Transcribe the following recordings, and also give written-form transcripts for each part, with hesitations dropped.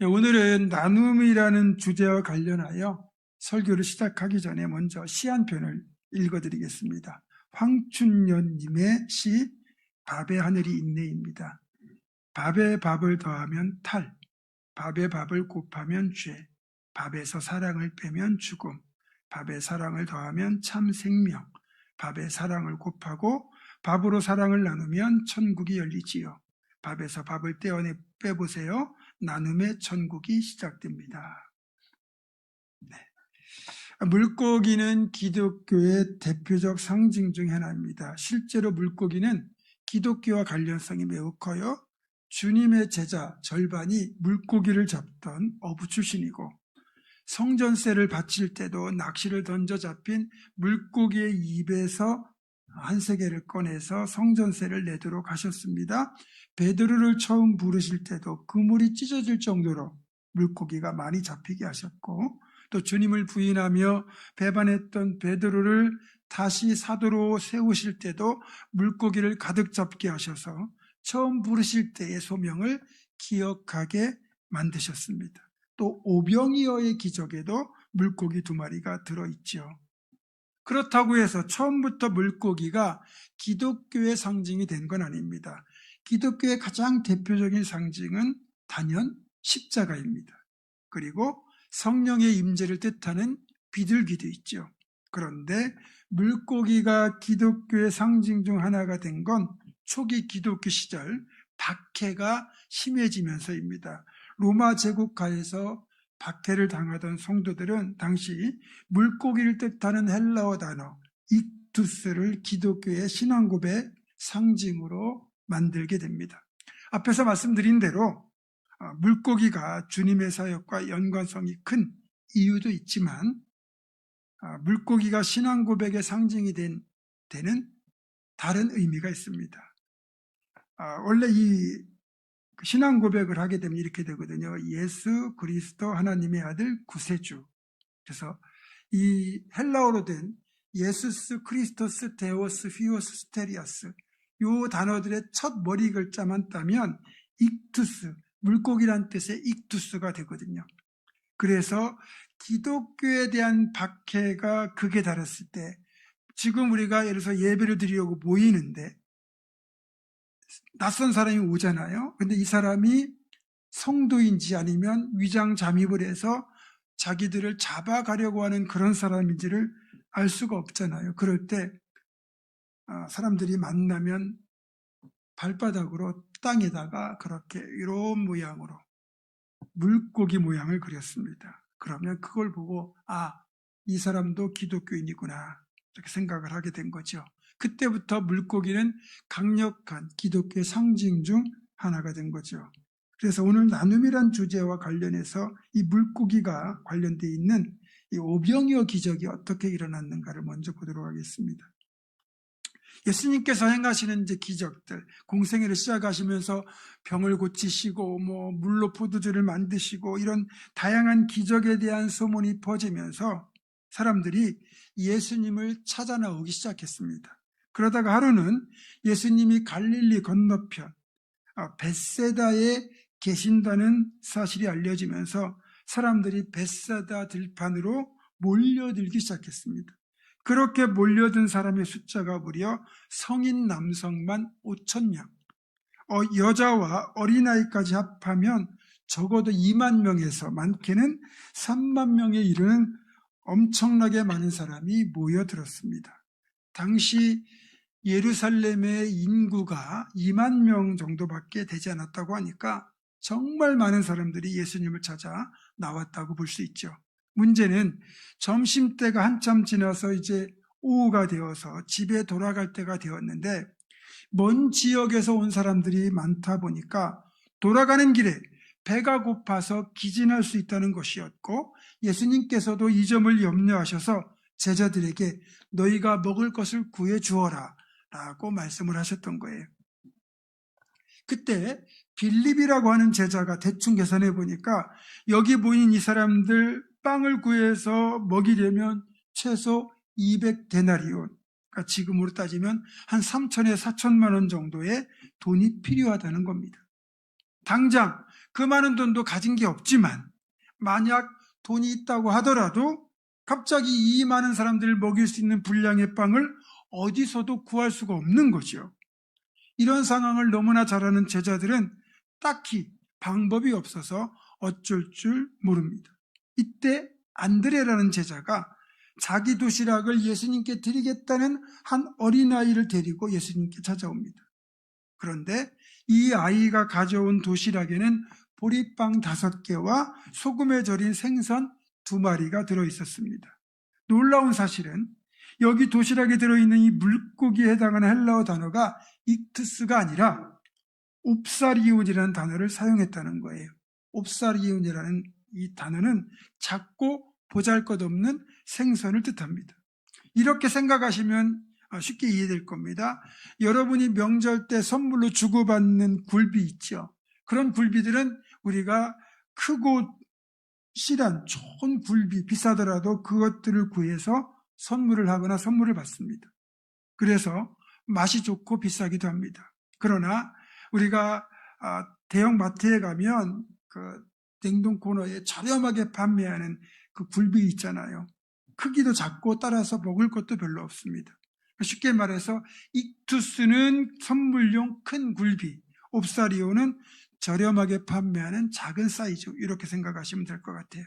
오늘은 나눔이라는 주제와 관련하여 설교를 시작하기 전에 먼저 시 한 편을 읽어드리겠습니다. 황춘연님의 시 밥에 하늘이 있네입니다. 밥에 밥을 더하면 탈, 밥에 밥을 곱하면 죄, 밥에서 사랑을 빼면 죽음, 밥에 사랑을 더하면 참 생명, 밥에 사랑을 곱하고 밥으로 사랑을 나누면 천국이 열리지요. 밥에서 밥을 떼어내 빼보세요. 나눔의 천국이 시작됩니다. 네. 물고기는 기독교의 대표적 상징 중 하나입니다. 실제로 물고기는 기독교와 관련성이 매우 커요. 주님의 제자 절반이 물고기를 잡던 어부 출신이고, 성전세를 바칠 때도 낚시를 던져 잡힌 물고기의 입에서 한 세개를 꺼내서 성전세를 내도록 하셨습니다. 베드로를 처음 부르실 때도 그물이 찢어질 정도로 물고기가 많이 잡히게 하셨고, 또 주님을 부인하며 배반했던 베드로를 다시 사도로 세우실 때도 물고기를 가득 잡게 하셔서 처음 부르실 때의 소명을 기억하게 만드셨습니다. 또 오병이어의 기적에도 물고기 2마리가 들어있죠. 그렇다고 해서 처음부터 물고기가 기독교의 상징이 된 건 아닙니다. 기독교의 가장 대표적인 상징은 단연 십자가입니다. 그리고 성령의 임재를 뜻하는 비둘기도 있죠. 그런데 물고기가 기독교의 상징 중 하나가 된 건 초기 기독교 시절 박해가 심해지면서입니다. 로마 제국하에서 박해를 당하던 성도들은 당시 물고기를 뜻하는 헬라어 단어 익투스를 기독교의 신앙고백 상징으로 만들게 됩니다. 앞에서 말씀드린 대로 물고기가 주님의 사역과 연관성이 큰 이유도 있지만, 물고기가 신앙고백의 상징이 되는 다른 의미가 있습니다. 원래 이 신앙 고백을 하게 되면 이렇게 되거든요. 예수 그리스도 하나님의 아들 구세주. 그래서 이 헬라어로 된 예수스 크리스토스 데오스 휘오스 스테리아스, 이 단어들의 첫 머리 글자만 따면 익투스, 물고기란 뜻의 익투스가 되거든요. 그래서 기독교에 대한 박해가 극에 달했을 때, 지금 우리가 예를 들어서 예배를 드리려고 모이는데 낯선 사람이 오잖아요. 근데 이 사람이 성도인지 아니면 위장 잠입을 해서 자기들을 잡아가려고 하는 그런 사람인지를 알 수가 없잖아요. 그럴 때 사람들이 만나면 발바닥으로 땅에다가 그렇게 이런 모양으로 물고기 모양을 그렸습니다. 그러면 그걸 보고 이 사람도 기독교인이구나 이렇게 생각을 하게 된 거죠. 그때부터 물고기는 강력한 기독교의 상징 중 하나가 된 거죠. 그래서 오늘 나눔이란 주제와 관련해서 이 물고기가 관련되어 있는 이 오병이어 기적이 어떻게 일어났는가를 먼저 보도록 하겠습니다. 예수님께서 행하시는 이제 기적들, 공생애를 시작하시면서 병을 고치시고 물로 포도주를 만드시고 이런 다양한 기적에 대한 소문이 퍼지면서 사람들이 예수님을 찾아 나오기 시작했습니다. 그러다가 하루는 예수님이 갈릴리 건너편 벳세다에 계신다는 사실이 알려지면서 사람들이 벳세다 들판으로 몰려들기 시작했습니다. 그렇게 몰려든 사람의 숫자가 무려 성인 남성만 5,000명, 여자와 어린아이까지 합하면 적어도 2만 명에서 많게는 3만 명에 이르는 엄청나게 많은 사람이 모여들었습니다. 당시 예루살렘의 인구가 2만 명 정도밖에 되지 않았다고 하니까 정말 많은 사람들이 예수님을 찾아 나왔다고 볼 수 있죠. 문제는 점심때가 한참 지나서 이제 오후가 되어서 집에 돌아갈 때가 되었는데, 먼 지역에서 온 사람들이 많다 보니까 돌아가는 길에 배가 고파서 기진할 수 있다는 것이었고, 예수님께서도 이 점을 염려하셔서 제자들에게 너희가 먹을 것을 구해 주어라 라고 말씀을 하셨던 거예요. 그때 빌립이라고 하는 제자가 대충 계산해 보니까 여기 모인 이 사람들 빵을 구해서 먹이려면 최소 200데나리온, 그러니까 지금으로 따지면 한 3천에서 4천만 원 정도의 돈이 필요하다는 겁니다. 당장 그 많은 돈도 가진 게 없지만 만약 돈이 있다고 하더라도 갑자기 이 많은 사람들을 먹일 수 있는 분량의 빵을 어디서도 구할 수가 없는 거죠. 이런 상황을 너무나 잘 아는 제자들은 딱히 방법이 없어서 어쩔 줄 모릅니다. 이때 안드레라는 제자가 자기 도시락을 예수님께 드리겠다는 한 어린아이를 데리고 예수님께 찾아옵니다. 그런데 이 아이가 가져온 도시락에는 보리빵 5개와 소금에 절인 생선 2마리가 들어있었습니다. 놀라운 사실은 여기 도시락에 들어있는 이 물고기에 해당하는 헬라어 단어가 익투스가 아니라 옵사리온이라는 단어를 사용했다는 거예요. 옵사리온이라는 이 단어는 작고 보잘것없는 생선을 뜻합니다. 이렇게 생각하시면 쉽게 이해될 겁니다. 여러분이 명절 때 선물로 주고받는 굴비 있죠. 그런 굴비들은 우리가 크고 실한 좋은 굴비, 비싸더라도 그것들을 구해서 선물을 하거나 선물을 받습니다. 그래서 맛이 좋고 비싸기도 합니다. 그러나 우리가 대형 마트에 가면 그 냉동 코너에 저렴하게 판매하는 그 굴비 있잖아요. 크기도 작고 따라서 먹을 것도 별로 없습니다. 쉽게 말해서 익투스는 선물용 큰 굴비, 옵사리오는 저렴하게 판매하는 작은 사이즈, 이렇게 생각하시면 될 것 같아요.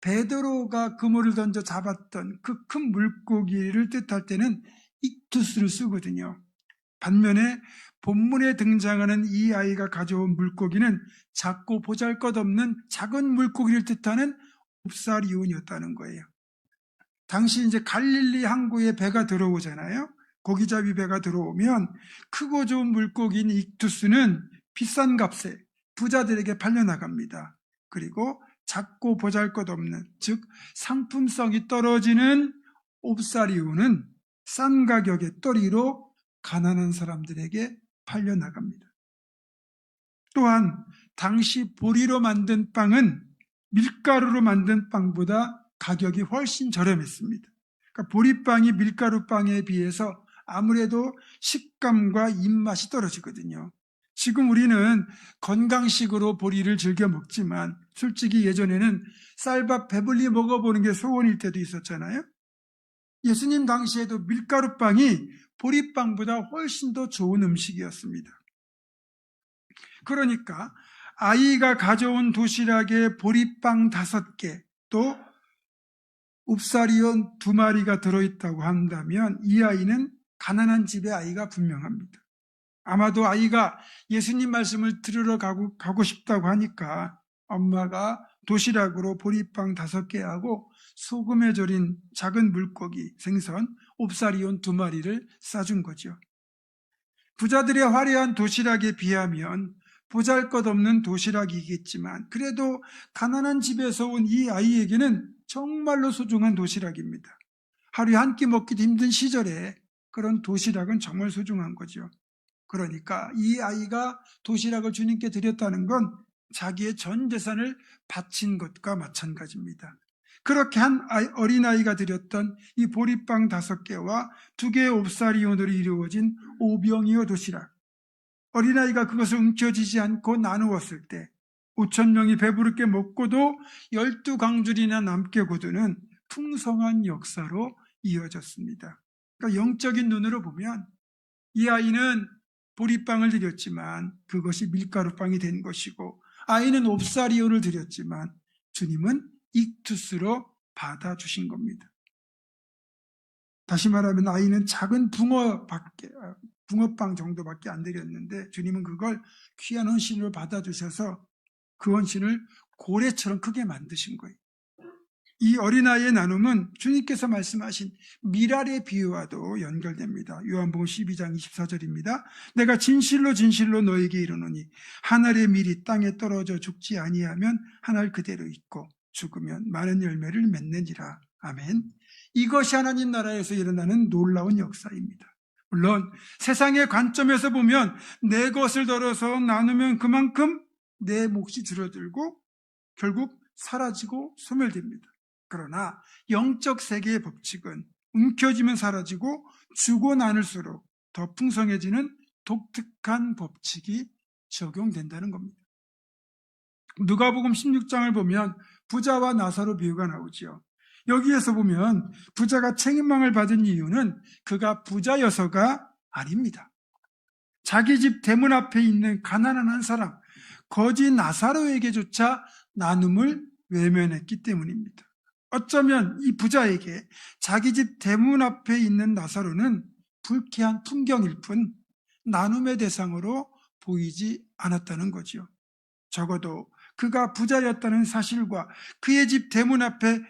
베드로가 그물을 던져 잡았던 그 큰 물고기를 뜻할 때는 익투스를 쓰거든요. 반면에 본문에 등장하는 이 아이가 가져온 물고기는 작고 보잘것없는 작은 물고기를 뜻하는 옵사리온이었다는 거예요. 당시 이제 갈릴리 항구에 배가 들어오잖아요. 고기잡이 배가 들어오면 크고 좋은 물고기인 익투스는 비싼 값에 부자들에게 팔려나갑니다. 그리고 작고 보잘것없는, 즉 상품성이 떨어지는 옵사리온은 싼 가격의 또리로 가난한 사람들에게 팔려나갑니다. 또한 당시 보리로 만든 빵은 밀가루로 만든 빵보다 가격이 훨씬 저렴했습니다. 그러니까 보리빵이 밀가루빵에 비해서 아무래도 식감과 입맛이 떨어지거든요. 지금 우리는 건강식으로 보리를 즐겨 먹지만 솔직히 예전에는 쌀밥 배불리 먹어보는 게 소원일 때도 있었잖아요. 예수님 당시에도 밀가루빵이 보리빵보다 훨씬 더 좋은 음식이었습니다. 그러니까 아이가 가져온 도시락에 보리빵 5개 또 옵사리온 2마리가 들어있다고 한다면 이 아이는 가난한 집의 아이가 분명합니다. 아마도 아이가 예수님 말씀을 들으러 가고 싶다고 하니까 엄마가 도시락으로 보리빵 5개하고 소금에 절인 작은 물고기, 생선, 옵사리온 2마리를 싸준 거죠. 부자들의 화려한 도시락에 비하면 보잘것없는 도시락이겠지만 그래도 가난한 집에서 온 이 아이에게는 정말로 소중한 도시락입니다. 하루에 한 끼 먹기도 힘든 시절에 그런 도시락은 정말 소중한 거죠. 그러니까 이 아이가 도시락을 주님께 드렸다는 건 자기의 전 재산을 바친 것과 마찬가지입니다. 그렇게 한 어린아이가 드렸던 이 보리빵 5개와 2개의 옵사리온으로 이루어진 오병이어 도시락. 어린아이가 그것을 움켜쥐지 않고 나누었을 때 5,000명이 배부르게 먹고도 12광줄이나 남게 거두는 풍성한 역사로 이어졌습니다. 그러니까 영적인 눈으로 보면 이 아이는 보리빵을 드렸지만 그것이 밀가루빵이 된 것이고 아이는 옵사리온을 드렸지만 주님은 익투스로 받아주신 겁니다. 다시 말하면 아이는 작은 붕어빵 정도밖에 안 드렸는데 주님은 그걸 귀한 헌신으로 받아주셔서 그 헌신을 고래처럼 크게 만드신 거예요. 이 어린아이의 나눔은 주님께서 말씀하신 미랄의 비유와도 연결됩니다. 요한복음 12장 24절입니다. 내가 진실로 진실로 너에게 이르노니 한 알의 밀이 땅에 떨어져 죽지 아니하면 한 알 그대로 있고 죽으면 많은 열매를 맺느니라. 아멘. 이것이 하나님 나라에서 일어나는 놀라운 역사입니다. 물론 세상의 관점에서 보면 내 것을 덜어서 나누면 그만큼 내 몫이 줄어들고 결국 사라지고 소멸됩니다. 그러나 영적 세계의 법칙은 움켜쥐면 사라지고 주고 나눌수록 더 풍성해지는 독특한 법칙이 적용된다는 겁니다. 누가복음 16장을 보면 부자와 나사로 비유가 나오죠. 여기에서 보면 부자가 책임망을 받은 이유는 그가 부자여서가 아닙니다. 자기 집 대문 앞에 있는 가난한 한 사람, 거지 나사로에게조차 나눔을 외면했기 때문입니다. 어쩌면 이 부자에게 자기 집 대문 앞에 있는 나사로는 불쾌한 풍경일 뿐 나눔의 대상으로 보이지 않았다는 거지요. 적어도 그가 부자였다는 사실과 그의 집 대문 앞에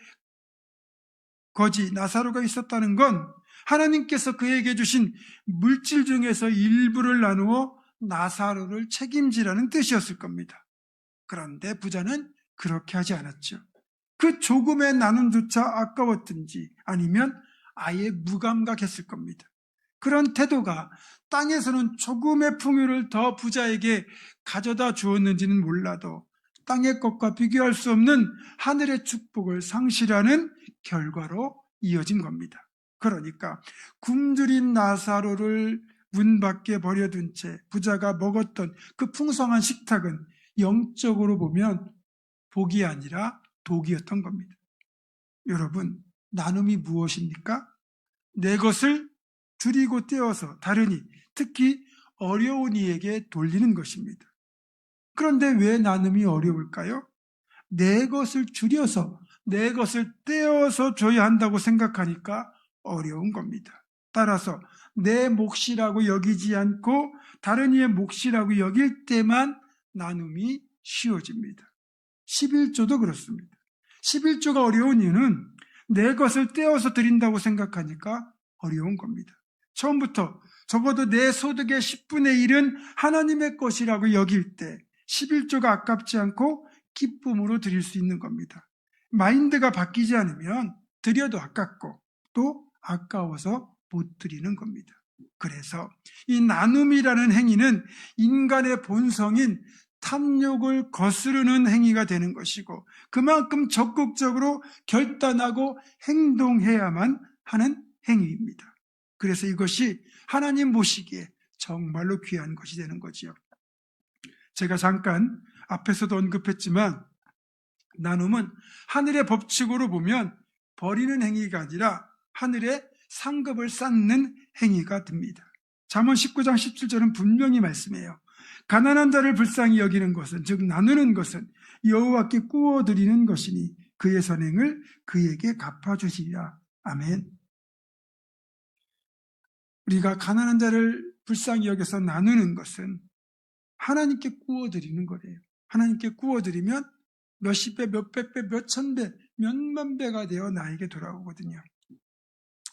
거지 나사로가 있었다는 건 하나님께서 그에게 주신 물질 중에서 일부를 나누어 나사로를 책임지라는 뜻이었을 겁니다. 그런데 부자는 그렇게 하지 않았죠. 그 조금의 나눔조차 아까웠든지 아니면 아예 무감각했을 겁니다. 그런 태도가 땅에서는 조금의 풍요를 더 부자에게 가져다 주었는지는 몰라도 땅의 것과 비교할 수 없는 하늘의 축복을 상실하는 결과로 이어진 겁니다. 그러니까 굶주린 나사로를 문 밖에 버려둔 채 부자가 먹었던 그 풍성한 식탁은 영적으로 보면 복이 아니라 독이었던 겁니다. 여러분, 나눔이 무엇입니까? 내 것을 줄이고 떼어서 다른 이, 특히 어려운 이에게 돌리는 것입니다. 그런데 왜 나눔이 어려울까요? 내 것을 줄여서 내 것을 떼어서 줘야 한다고 생각하니까 어려운 겁니다. 따라서 내 몫이라고 여기지 않고 다른 이의 몫이라고 여길 때만 나눔이 쉬워집니다. 11조도 그렇습니다. 11조가 어려운 이유는 내 것을 떼어서 드린다고 생각하니까 어려운 겁니다. 처음부터 적어도 내 소득의 10분의 1은 하나님의 것이라고 여길 때 11조가 아깝지 않고 기쁨으로 드릴 수 있는 겁니다. 마인드가 바뀌지 않으면 드려도 아깝고 또 아까워서 못 드리는 겁니다. 그래서 이 나눔이라는 행위는 인간의 본성인 탐욕을 거스르는 행위가 되는 것이고 그만큼 적극적으로 결단하고 행동해야만 하는 행위입니다. 그래서 이것이 하나님 보시기에 정말로 귀한 것이 되는 거지요. 제가 잠깐 앞에서도 언급했지만 나눔은 하늘의 법칙으로 보면 버리는 행위가 아니라 하늘의 상급을 쌓는 행위가 됩니다. 잠언 19장 17절은 분명히 말씀해요. 가난한 자를 불쌍히 여기는 것은, 즉 나누는 것은 여호와께 구워드리는 것이니 그의 선행을 그에게 갚아주시리라. 아멘. 우리가 가난한 자를 불쌍히 여겨서 나누는 것은 하나님께 구워드리는 거래요. 하나님께 구워드리면 몇십 배, 몇백 배, 몇천 배, 몇만 배가 되어 나에게 돌아오거든요.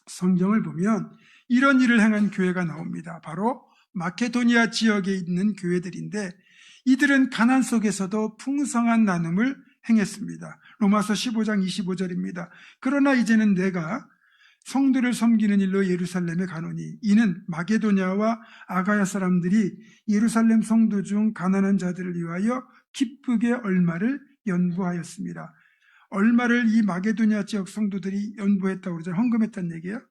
성경을 보면 이런 일을 행한 교회가 나옵니다. 바로 마케도니아 지역에 있는 교회들인데 이들은 가난 속에서도 풍성한 나눔을 행했습니다. 로마서 15장 25절입니다. 그러나 이제는 내가 성도를 섬기는 일로 예루살렘에 가노니 이는 마게도냐와 아가야 사람들이 예루살렘 성도 중 가난한 자들을 위하여 기쁘게 얼마를 연부하였습니다. 얼마를 이 마게도냐 지역 성도들이 연부했다고 그러죠. 헌금했다는 얘기예요.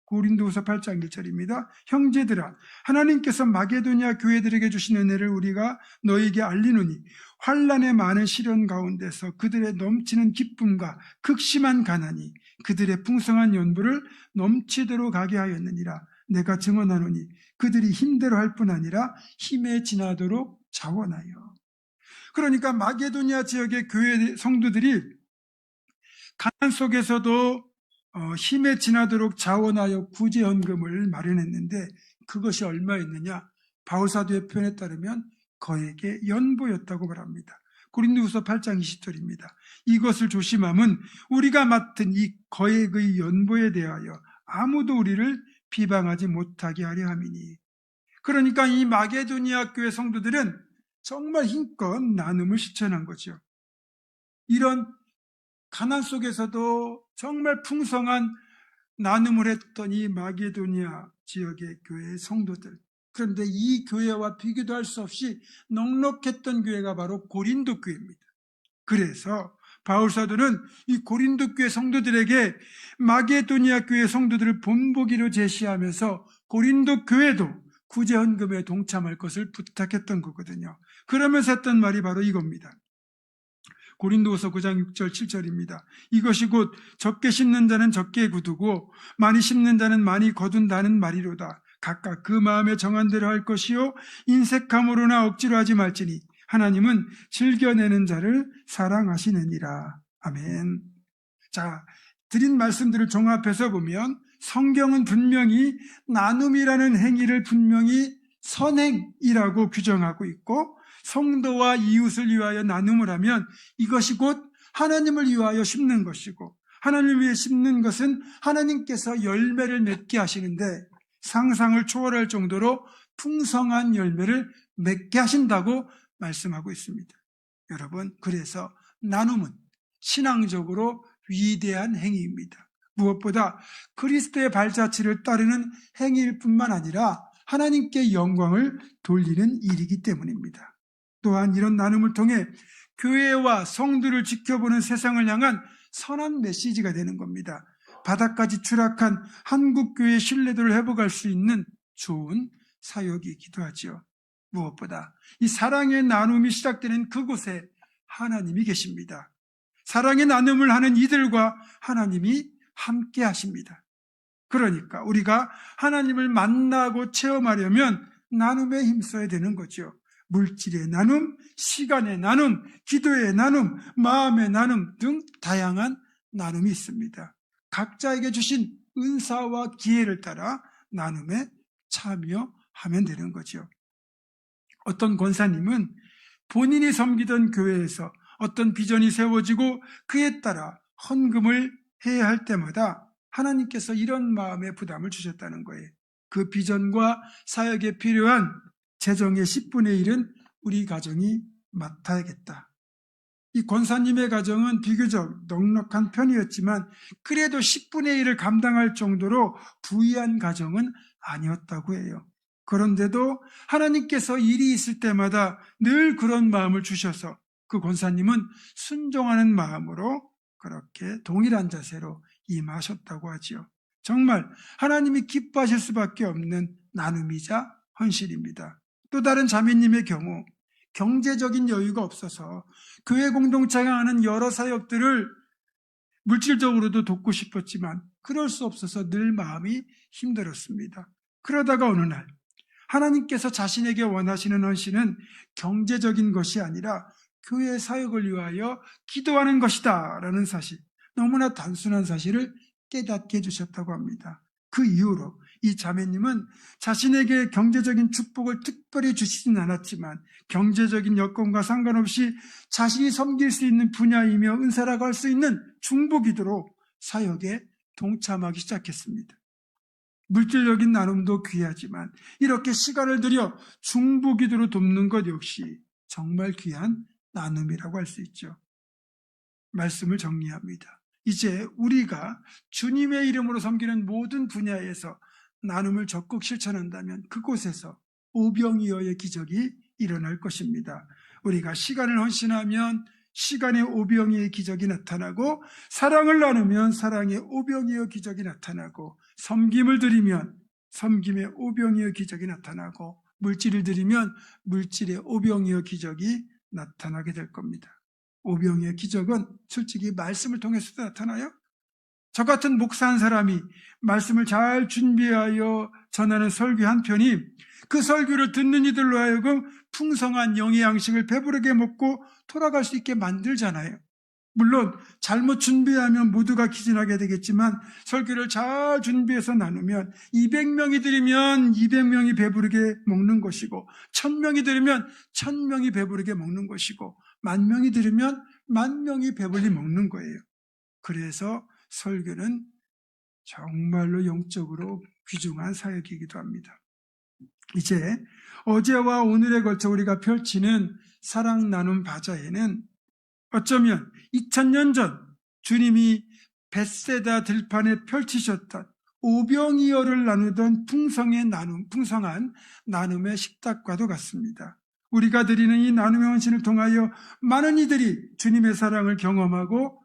고린도후서 8장 1절입니다. 형제들아, 하나님께서 마게도냐 교회들에게 주신 은혜를 우리가 너에게 알리노니 환난의 많은 시련 가운데서 그들의 넘치는 기쁨과 극심한 가난이 그들의 풍성한 연부를 넘치도록 하게 하였느니라. 내가 증언하노니 그들이 힘대로 할 뿐 아니라 힘에 지나도록 자원하여. 그러니까 마게도냐 지역의 교회 성도들이 가난 속에서도 힘에 지나도록 자원하여 구제헌금을 마련했는데 그것이 얼마였느냐? 바울사도의 표현에 따르면 거액의 연보였다고 말합니다. 고린도후서 8장 20절입니다. 이것을 조심함은 우리가 맡은 이 거액의 연보에 대하여 아무도 우리를 비방하지 못하게 하려 함이니. 그러니까 이 마게도니아 교회 성도들은 정말 힘껏 나눔을 실천한 거죠. 이런 가난 속에서도 정말 풍성한 나눔을 했던 이 마게도니아 지역의 교회의 성도들. 그런데 이 교회와 비교도 할 수 없이 넉넉했던 교회가 바로 고린도 교회입니다. 그래서 바울사도는 이 고린도 교회 성도들에게 마게도니아 교회 성도들을 본보기로 제시하면서 고린도 교회도 구제헌금에 동참할 것을 부탁했던 거거든요. 그러면서 했던 말이 바로 이겁니다. 고린도후서 9장 6절 7절입니다. 이것이 곧 적게 심는 자는 적게 거두고 많이 심는 자는 많이 거둔다는 말이로다. 각각 그 마음에 정한 대로 할 것이요 인색함으로나 억지로 하지 말지니 하나님은 즐겨내는 자를 사랑하시느니라. 아멘. 자, 드린 말씀들을 종합해서 보면 성경은 분명히 나눔이라는 행위를 분명히 선행이라고 규정하고 있고, 성도와 이웃을 위하여 나눔을 하면 이것이 곧 하나님을 위하여 심는 것이고, 하나님을 위해 심는 것은 하나님께서 열매를 맺게 하시는데 상상을 초월할 정도로 풍성한 열매를 맺게 하신다고 말씀하고 있습니다. 여러분, 그래서 나눔은 신앙적으로 위대한 행위입니다. 무엇보다 그리스도의 발자취를 따르는 행위일 뿐만 아니라 하나님께 영광을 돌리는 일이기 때문입니다. 또한 이런 나눔을 통해 교회와 성도를 지켜보는 세상을 향한 선한 메시지가 되는 겁니다. 바닥까지 추락한 한국교회의 신뢰도를 회복할 수 있는 좋은 사역이기도 하죠. 무엇보다 이 사랑의 나눔이 시작되는 그곳에 하나님이 계십니다. 사랑의 나눔을 하는 이들과 하나님이 함께 하십니다. 그러니까 우리가 하나님을 만나고 체험하려면 나눔에 힘써야 되는 거죠. 물질의 나눔, 시간의 나눔, 기도의 나눔, 마음의 나눔 등 다양한 나눔이 있습니다. 각자에게 주신 은사와 기회를 따라 나눔에 참여하면 되는 거죠. 어떤 권사님은 본인이 섬기던 교회에서 어떤 비전이 세워지고 그에 따라 헌금을 해야 할 때마다 하나님께서 이런 마음의 부담을 주셨다는 거예요. 그 비전과 사역에 필요한 재정의 10분의 1은 우리 가정이 맡아야겠다. 이 권사님의 가정은 비교적 넉넉한 편이었지만 그래도 10분의 1을 감당할 정도로 부유한 가정은 아니었다고 해요. 그런데도 하나님께서 일이 있을 때마다 늘 그런 마음을 주셔서 그 권사님은 순종하는 마음으로 그렇게 동일한 자세로 임하셨다고 하지요. 정말 하나님이 기뻐하실 수밖에 없는 나눔이자 헌신입니다. 또 다른 자매님의 경우 경제적인 여유가 없어서 교회 공동체가 하는 여러 사역들을 물질적으로도 돕고 싶었지만 그럴 수 없어서 늘 마음이 힘들었습니다. 그러다가 어느 날 하나님께서 자신에게 원하시는 헌신은 경제적인 것이 아니라 교회 사역을 위하여 기도하는 것이다 라는 사실, 너무나 단순한 사실을 깨닫게 해주셨다고 합니다. 그 이후로 이 자매님은 자신에게 경제적인 축복을 특별히 주시진 않았지만 경제적인 여건과 상관없이 자신이 섬길 수 있는 분야이며 은사라고 할 수 있는 중보기도로 사역에 동참하기 시작했습니다. 물질적인 나눔도 귀하지만 이렇게 시간을 들여 중보기도로 돕는 것 역시 정말 귀한 나눔이라고 할 수 있죠. 말씀을 정리합니다. 이제 우리가 주님의 이름으로 섬기는 모든 분야에서 나눔을 적극 실천한다면 그곳에서 오병이어의 기적이 일어날 것입니다. 우리가 시간을 헌신하면 시간의 오병이어의 기적이 나타나고, 사랑을 나누면 사랑의 오병이어 기적이 나타나고, 섬김을 드리면 섬김의 오병이어 기적이 나타나고, 물질을 드리면 물질의 오병이어 기적이 나타나게 될 겁니다. 오병이어 기적은 솔직히 말씀을 통해서도 나타나요. 저 같은 목사 한 사람이 말씀을 잘 준비하여 전하는 설교 한 편이 그 설교를 듣는 이들로 하여금 풍성한 영의 양식을 배부르게 먹고 돌아갈 수 있게 만들잖아요. 물론 잘못 준비하면 모두가 기진하게 되겠지만 설교를 잘 준비해서 나누면 200명이 들으면 200명이 배부르게 먹는 것이고, 1000명이 들으면 1000명이 배부르게 먹는 것이고, 10,000명이 들으면 10,000명이 배불리 먹는 거예요. 그래서 설교는 정말로 영적으로 귀중한 사역이기도 합니다. 이제 어제와 오늘에 걸쳐 우리가 펼치는 사랑 나눔 바자회는 어쩌면 2000년 전 주님이 벳세다 들판에 펼치셨던 오병이어를 나누던 풍성한 나눔의 식탁과도 같습니다. 우리가 드리는 이 나눔의 헌신을 통하여 많은 이들이 주님의 사랑을 경험하고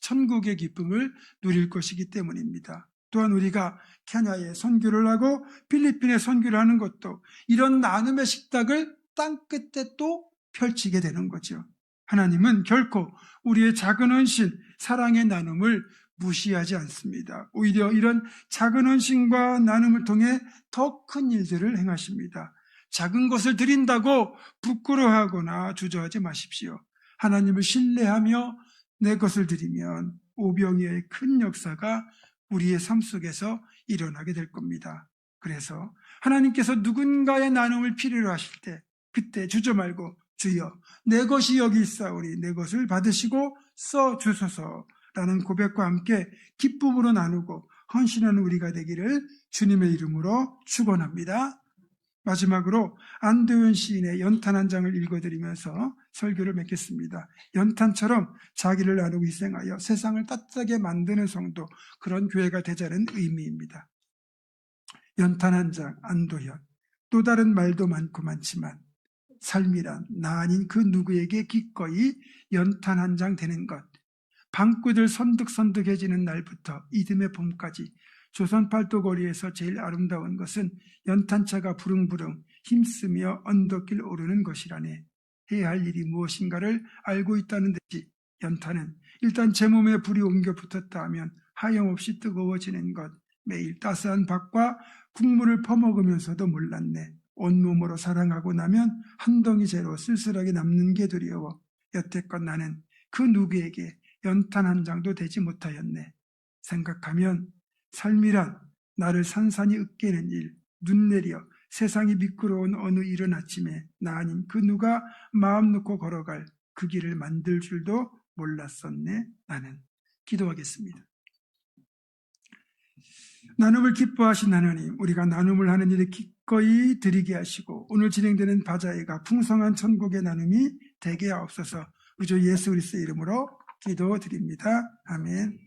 천국의 기쁨을 누릴 것이기 때문입니다. 또한 우리가 케냐에 선교를 하고 필리핀에 선교를 하는 것도 이런 나눔의 식탁을 땅끝에 또 펼치게 되는 거죠. 하나님은 결코 우리의 작은 헌신, 사랑의 나눔을 무시하지 않습니다. 오히려 이런 작은 헌신과 나눔을 통해 더 큰 일들을 행하십니다. 작은 것을 드린다고 부끄러워하거나 주저하지 마십시오. 하나님을 신뢰하며 내 것을 드리면 오병이어의 큰 역사가 우리의 삶 속에서 일어나게 될 겁니다. 그래서 하나님께서 누군가의 나눔을 필요로 하실 때 그때 주저 말고 주여 내 것이 여기 있사오니 내 것을 받으시고 써 주소서라는 고백과 함께 기쁨으로 나누고 헌신하는 우리가 되기를 주님의 이름으로 축원합니다. 마지막으로 안도현 시인의 연탄 한 장을 읽어드리면서 설교를 맺겠습니다. 연탄처럼 자기를 나누고 희생하여 세상을 따뜻하게 만드는 성도, 그런 교회가 되자는 의미입니다. 연탄 한 장, 안도현. 또 다른 말도 많고 많지만 삶이란 나 아닌 그 누구에게 기꺼이 연탄 한 장 되는 것. 방구들 선득선득해지는 날부터 이듬해 봄까지 조선 팔도 거리에서 제일 아름다운 것은 연탄차가 부릉부릉 힘쓰며 언덕길 오르는 것이라네. 해야 할 일이 무엇인가를 알고 있다는 듯이 연탄은 일단 제 몸에 불이 옮겨 붙었다 하면 하염없이 뜨거워지는 것. 매일 따스한 밥과 국물을 퍼먹으면서도 몰랐네. 온몸으로 사랑하고 나면 한 덩이 재로 쓸쓸하게 남는 게 두려워 여태껏 나는 그 누구에게 연탄 한 장도 되지 못하였네. 생각하면 삶이란 나를 산산이 으깨는 일, 눈 내려 세상이 미끄러운 어느 이른 아침에 나 아닌 그 누가 마음 놓고 걸어갈 그 길을 만들 줄도 몰랐었네. 나는. 기도하겠습니다. 나눔을 기뻐하신 하나님, 우리가 나눔을 하는 일에 기꺼이 드리게 하시고 오늘 진행되는 바자회가 풍성한 천국의 나눔이 되게 하옵소서. 우리 주 예수 그리스도의 이름으로 기도드립니다. 아멘.